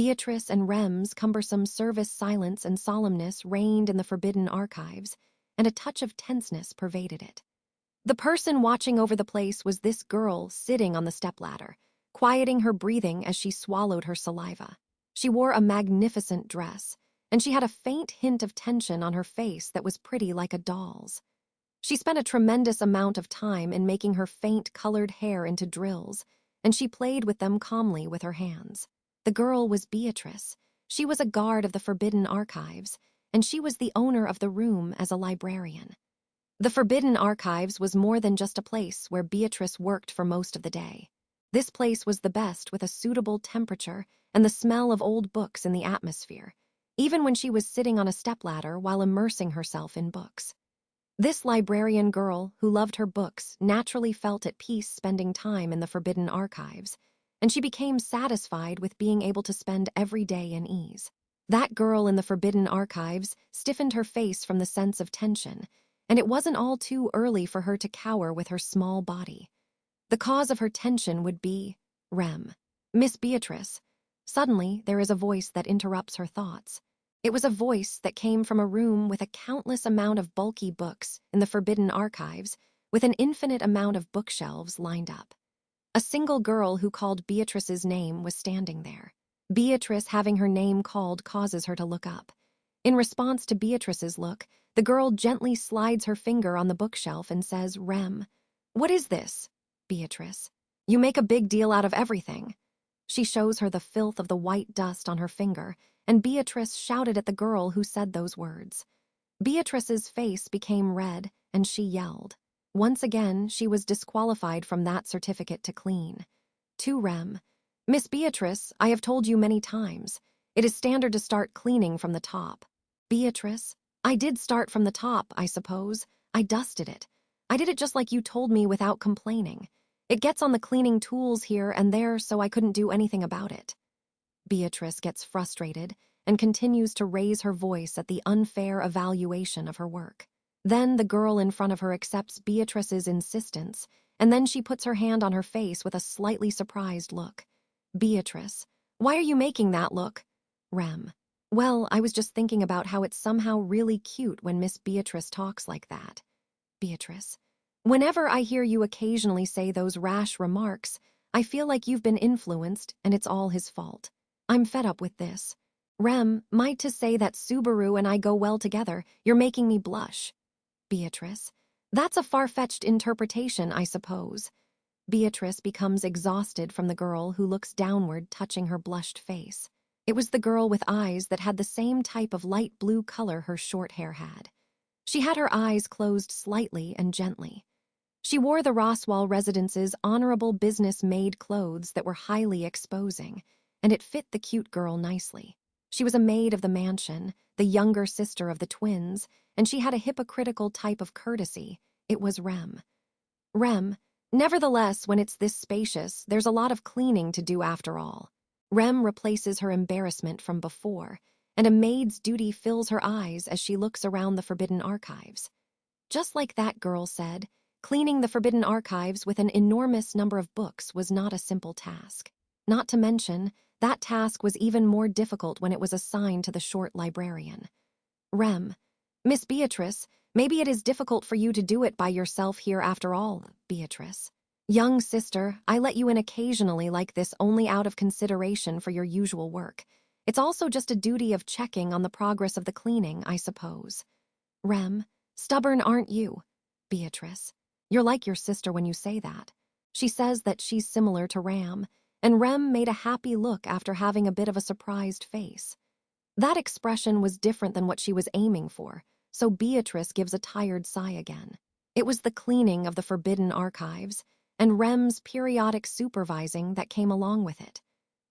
Beatrice and Rem's cumbersome service silence and solemnness reigned in the forbidden archives, and a touch of tenseness pervaded it. The person watching over the place was this girl sitting on the stepladder, quieting her breathing as she swallowed her saliva. She wore a magnificent dress, and she had a faint hint of tension on her face that was pretty like a doll's. She spent a tremendous amount of time in making her faint-colored hair into drills, and she played with them calmly with her hands. The girl was Beatrice. She was a guard of the Forbidden Archives, and she was the owner of the room as a librarian. The Forbidden Archives was more than just a place where Beatrice worked for most of the day. This place was the best, with a suitable temperature and the smell of old books in the atmosphere, even when she was sitting on a stepladder while immersing herself in books. This librarian girl, who loved her books, naturally felt at peace spending time in the Forbidden Archives, and she became satisfied with being able to spend every day in ease. That girl in the Forbidden Archives stiffened her face from the sense of tension, and it wasn't all too early for her to cower with her small body. The cause of her tension would be Rem. Miss Beatrice. Suddenly, there is a voice that interrupts her thoughts. It was a voice that came from a room with a countless amount of bulky books in the Forbidden Archives, with an infinite amount of bookshelves lined up. A single girl who called Beatrice's name was standing there. Beatrice having her name called causes her to look up. In response to Beatrice's look, the girl gently slides her finger on the bookshelf and says, "Rem, what is this?" "Beatrice, you make a big deal out of everything." She shows her the filth of the white dust on her finger, and Beatrice shouted at the girl who said those words. Beatrice's face became red, and she yelled. Once again, she was disqualified from that certificate to clean. To Rem, "Miss Beatrice, I have told you many times. It is standard to start cleaning from the top." "Beatrice, I did start from the top, I suppose. I dusted it. I did it just like you told me without complaining. It gets on the cleaning tools here and there, so I couldn't do anything about it." Beatrice gets frustrated and continues to raise her voice at the unfair evaluation of her work. Then the girl in front of her accepts Beatrice's insistence, and then she puts her hand on her face with a slightly surprised look. "Beatrice, why are you making that look?" Rem, "Well, I was just thinking about how it's somehow really cute when Miss Beatrice talks like that." Beatrice, "Whenever I hear you occasionally say those rash remarks, I feel like you've been influenced and it's all his fault. I'm fed up with this. Rem, might to say that Subaru and I go well together, you're making me blush." Beatrice, "That's a far-fetched interpretation, I suppose." Beatrice becomes exhausted from the girl who looks downward, touching her blushed face. It was the girl with eyes that had the same type of light blue color her short hair had. She had her eyes closed slightly and gently. She wore the Roswell residence's honorable business-made clothes that were highly exposing, and it fit the cute girl nicely. She was a maid of the mansion, the younger sister of the twins, and she had a hypocritical type of courtesy. It was Rem. Rem, "Nevertheless, when it's this spacious, there's a lot of cleaning to do after all." Rem replaces her embarrassment from before, and a maid's duty fills her eyes as she looks around the Forbidden Archives. Just like that girl said, cleaning the Forbidden Archives with an enormous number of books was not a simple task. Not to mention, that task was even more difficult when it was assigned to the short librarian. Rem, "Miss Beatrice, maybe it is difficult for you to do it by yourself here after all." Beatrice, "Young sister, I let you in occasionally like this only out of consideration for your usual work. It's also just a duty of checking on the progress of the cleaning, I suppose." Rem, "Stubborn, aren't you?" Beatrice, "You're like your sister when you say that." She says that she's similar to Ram, and Rem made a happy look after having a bit of a surprised face. That expression was different than what she was aiming for, so Beatrice gives a tired sigh again. It was the cleaning of the Forbidden Archives, and Rem's periodic supervising that came along with it.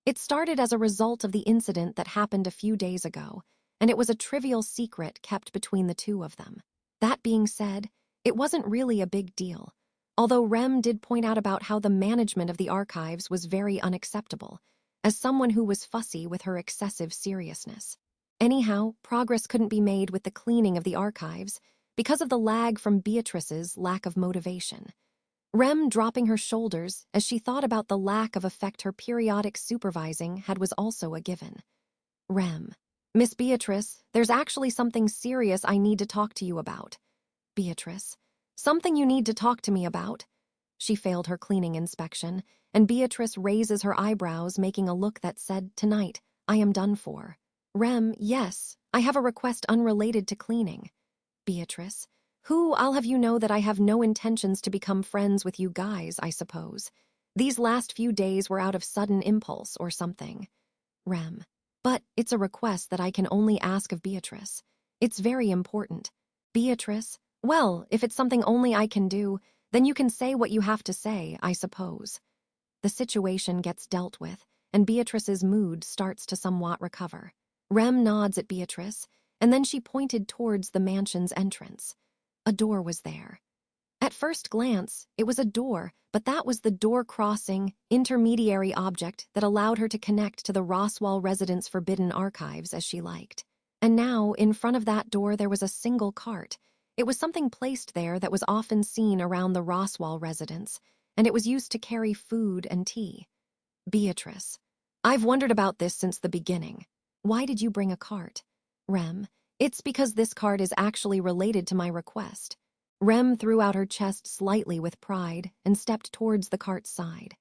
It started as a result of the incident that happened a few days ago, and it was a trivial secret kept between the two of them. That being said, it wasn't really a big deal, although Rem did point out about how the management of the archives was very unacceptable, as someone who was fussy with her excessive seriousness. Anyhow, progress couldn't be made with the cleaning of the archives because of the lag from Beatrice's lack of motivation. Rem dropping her shoulders as she thought about the lack of effect her periodic supervising had was also a given. Rem. Miss Beatrice, there's actually something serious I need to talk to you about. Beatrice. Something you need to talk to me about? She failed her cleaning inspection, and Beatrice raises her eyebrows, making a look that said, "Tonight, I am done for." Rem. Yes, I have a request unrelated to cleaning. Beatrice. I'll have you know that I have no intentions to become friends with you guys, I suppose. These last few days were out of sudden impulse or something. Rem. But it's a request that I can only ask of Beatrice. It's very important. Beatrice. Well, if it's something only I can do, then you can say what you have to say, I suppose. The situation gets dealt with, and Beatrice's mood starts to somewhat recover. Rem nods at Beatrice, and then she pointed towards the mansion's entrance. A door was there. At first glance, it was a door, but that was the door-crossing, intermediary object that allowed her to connect to the Roswell residence' forbidden archives as she liked. And now, in front of that door, there was a single cart. It was something placed there that was often seen around the Roswell residence, and it was used to carry food and tea. Beatrice. I've wondered about this since the beginning. Why did you bring a cart? Rem. It's because this cart is actually related to my request. Rem threw out her chest slightly with pride and stepped towards the cart's side.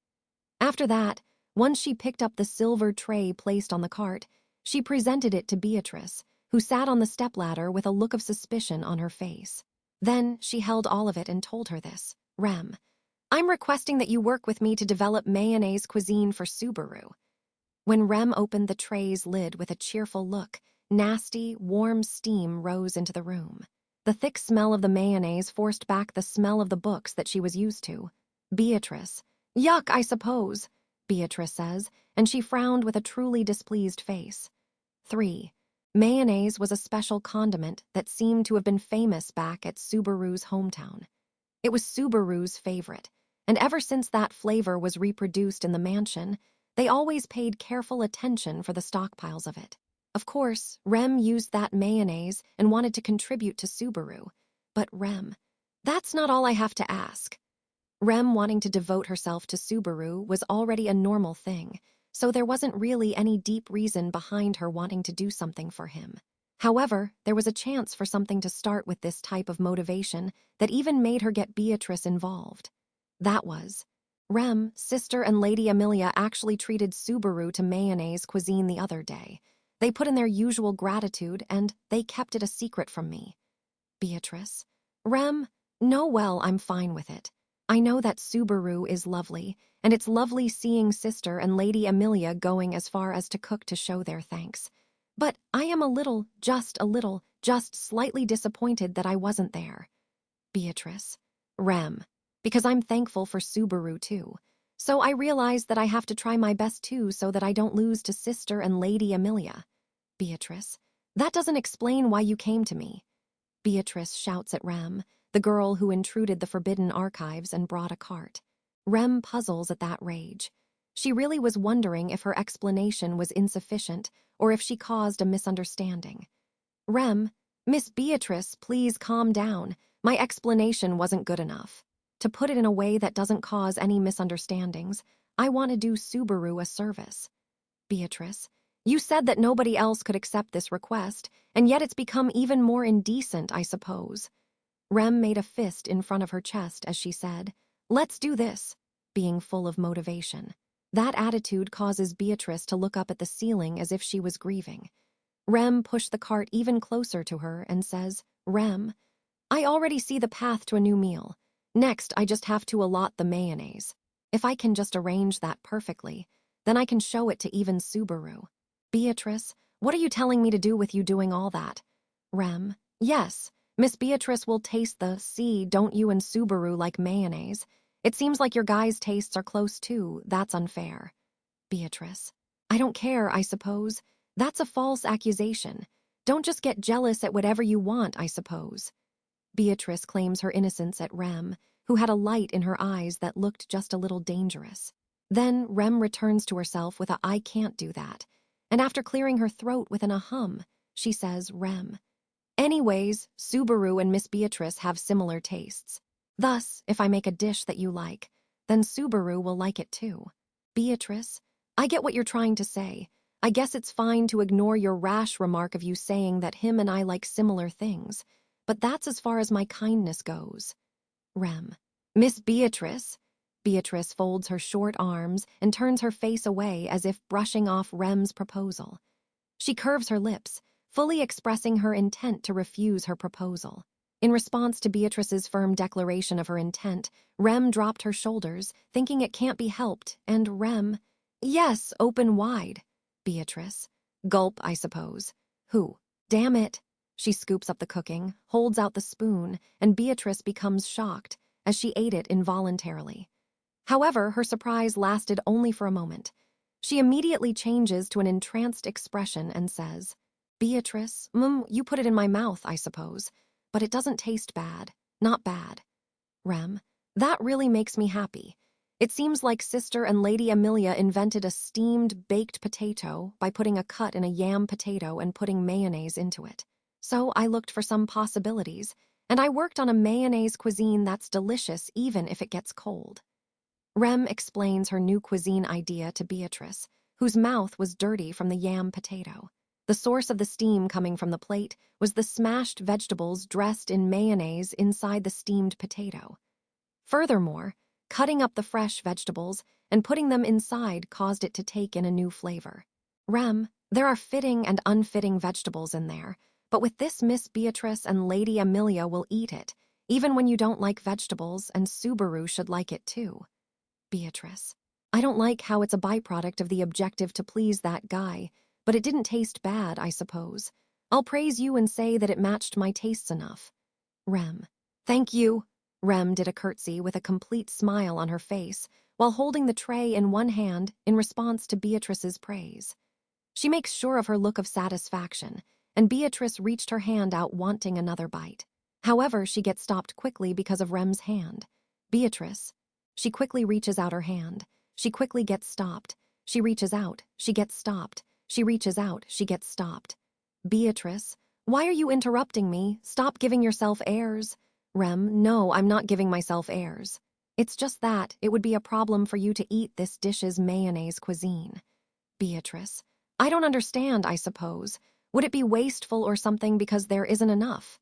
After that, once she picked up the silver tray placed on the cart, she presented it to Beatrice, who sat on the stepladder with a look of suspicion on her face. Then she held all of it and told her this. Rem. I'm requesting that you work with me to develop mayonnaise cuisine for Subaru. When Rem opened the tray's lid with a cheerful look, nasty, warm steam rose into the room. The thick smell of the mayonnaise forced back the smell of the books that she was used to. Beatrice. Yuck, I suppose, Beatrice says, and she frowned with a truly displeased face. 3. Mayonnaise was a special condiment that seemed to have been famous back at Subaru's hometown. It was Subaru's favorite, and ever since that flavor was reproduced in the mansion, they always paid careful attention for the stockpiles of it. Of course, Rem used that mayonnaise and wanted to contribute to Subaru. But Rem, that's not all I have to ask. Rem wanting to devote herself to Subaru was already a normal thing, so there wasn't really any deep reason behind her wanting to do something for him. However, there was a chance for something to start with this type of motivation that even made her get Beatrice involved. That was, Rem, Sister, and Lady Amelia actually treated Subaru to mayonnaise cuisine the other day. They put in their usual gratitude, and they kept it a secret from me. Beatrice. Rem, no, well, I'm fine with it. I know that Subaru is lovely, and it's lovely seeing Sister and Lady Amelia going as far as to cook to show their thanks. But I am just slightly disappointed that I wasn't there. Beatrice. Rem. Because I'm thankful for Subaru too. So I realize that I have to try my best too so that I don't lose to Sister and Lady Amelia. Beatrice. That doesn't explain why you came to me. Beatrice shouts at Rem, the girl who intruded the forbidden archives and brought a cart. Rem puzzles at that rage. She really was wondering if her explanation was insufficient or if she caused a misunderstanding. Rem, Miss Beatrice, please calm down. My explanation wasn't good enough. To put it in a way that doesn't cause any misunderstandings, I want to do Subaru a service. Beatrice, you said that nobody else could accept this request, and yet it's become even more indecent, I suppose. Rem made a fist in front of her chest as she said, Let's do this, being full of motivation. That attitude causes Beatrice to look up at the ceiling as if she was grieving. Rem pushed the cart even closer to her and says, Rem, I already see the path to a new meal. Next, I just have to allot the mayonnaise. If I can just arrange that perfectly, then I can show it to even Subaru. Beatrice, what are you telling me to do with you doing all that? Rem, yes, Miss Beatrice will taste the, see, don't you and Subaru like mayonnaise? It seems like your guys' tastes are close too, that's unfair. Beatrice, I don't care, I suppose. That's a false accusation. Don't just get jealous at whatever you want, I suppose. Beatrice claims her innocence at Rem, who had a light in her eyes that looked just a little dangerous. Then Rem returns to herself with a I can't do that, and after clearing her throat with an ahum, she says, Rem. Anyways, Subaru and Miss Beatrice have similar tastes. Thus, if I make a dish that you like, then Subaru will like it too. Beatrice, I get what you're trying to say. I guess it's fine to ignore your rash remark of you saying that him and I like similar things, but that's as far as my kindness goes. Rem. Miss Beatrice. Beatrice folds her short arms and turns her face away as if brushing off Rem's proposal. She curves her lips, fully expressing her intent to refuse her proposal. In response to Beatrice's firm declaration of her intent, Rem dropped her shoulders, thinking it can't be helped, and Rem, yes, open wide. Beatrice, gulp, I suppose. Who? Damn it. She scoops up the cooking, holds out the spoon, and Beatrice becomes shocked as she ate it involuntarily. However, her surprise lasted only for a moment. She immediately changes to an entranced expression and says, Beatrice, you put it in my mouth, I suppose, but it doesn't taste bad. Not bad. Rem, that really makes me happy. It seems like Sister and Lady Amelia invented a steamed baked potato by putting a cut in a yam potato and putting mayonnaise into it. So I looked for some possibilities, and I worked on a mayonnaise cuisine that's delicious even if it gets cold. Rem explains her new cuisine idea to Beatrice, whose mouth was dirty from the yam potato. The source of the steam coming from the plate was the smashed vegetables dressed in mayonnaise inside the steamed potato. Furthermore, cutting up the fresh vegetables and putting them inside caused it to take in a new flavor. Rem, there are fitting and unfitting vegetables in there, but with this Miss Beatrice and Lady Amelia will eat it, even when you don't like vegetables, and Subaru should like it too. Beatrice, I don't like how it's a byproduct of the objective to please that guy, but it didn't taste bad, I suppose. I'll praise you and say that it matched my tastes enough. Rem, thank you. Rem did a curtsy with a complete smile on her face, while holding the tray in one hand in response to Beatrice's praise. She makes sure of her look of satisfaction, and Beatrice reached her hand out wanting another bite. However, she gets stopped quickly because of Rem's hand. Beatrice. She quickly reaches out her hand. She quickly gets stopped. She reaches out. She gets stopped. She reaches out. She gets stopped. Beatrice, why are you interrupting me? Stop giving yourself airs. Rem, no, I'm not giving myself airs. It's just that it would be a problem for you to eat this dish's mayonnaise cuisine. Beatrice, I don't understand, I suppose. Would it be wasteful or something because there isn't enough?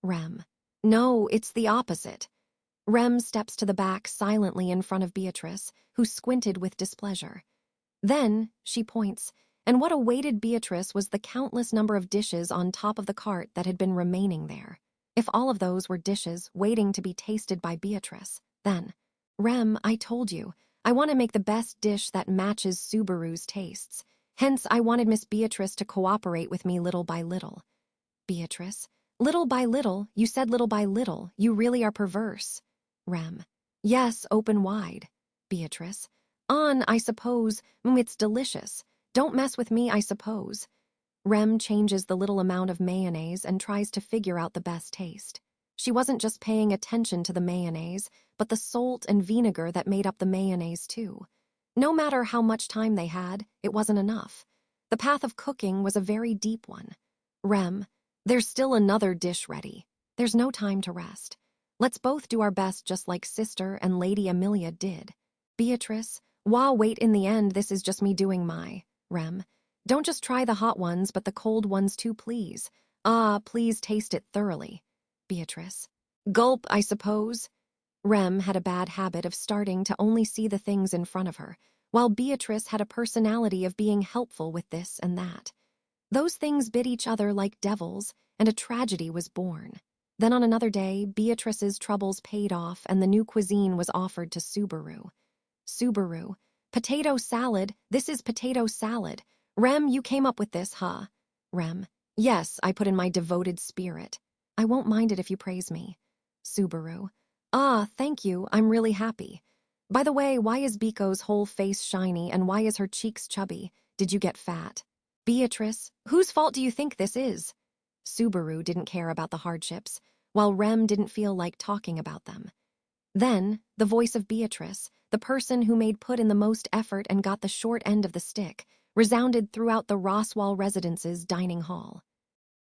Rem, no, it's the opposite. Rem steps to the back silently in front of Beatrice, who squinted with displeasure. Then, she points, and what awaited Beatrice was the countless number of dishes on top of the cart that had been remaining there. If all of those were dishes waiting to be tasted by Beatrice, then, Rem, I told you, I want to make the best dish that matches Subaru's tastes. Hence, I wanted Miss Beatrice to cooperate with me little by little. Beatrice, little by little, you said little by little, you really are perverse. Rem, yes, open wide. Beatrice, I suppose, it's delicious. Don't mess with me, I suppose. Rem changes the little amount of mayonnaise and tries to figure out the best taste. She wasn't just paying attention to the mayonnaise, but the salt and vinegar that made up the mayonnaise too. No matter how much time they had, it wasn't enough. The path of cooking was a very deep one. Rem, there's still another dish ready. There's no time to rest. Let's both do our best just like Sister and Lady Amelia did. Beatrice, wait, in the end, this is just me doing my. Rem, don't just try the hot ones, but the cold ones too, please. Please taste it thoroughly. Beatrice, gulp, I suppose. Rem had a bad habit of starting to only see the things in front of her, while Beatrice had a personality of being helpful with this and that. Those things bit each other like devils, and a tragedy was born. Then on another day, Beatrice's troubles paid off and the new cuisine was offered to Subaru. Subaru, potato salad, this is potato salad. Rem, you came up with this, huh? Rem, yes, I put in my devoted spirit. I won't mind it if you praise me. Subaru, thank you, I'm really happy. By the way, why is Biko's whole face shiny and why is her cheeks chubby? Did you get fat? Beatrice, whose fault do you think this is? Subaru didn't care about the hardships, while Rem didn't feel like talking about them. Then, the voice of Beatrice, the person who made put in the most effort and got the short end of the stick, resounded throughout the Roswell residence's dining hall.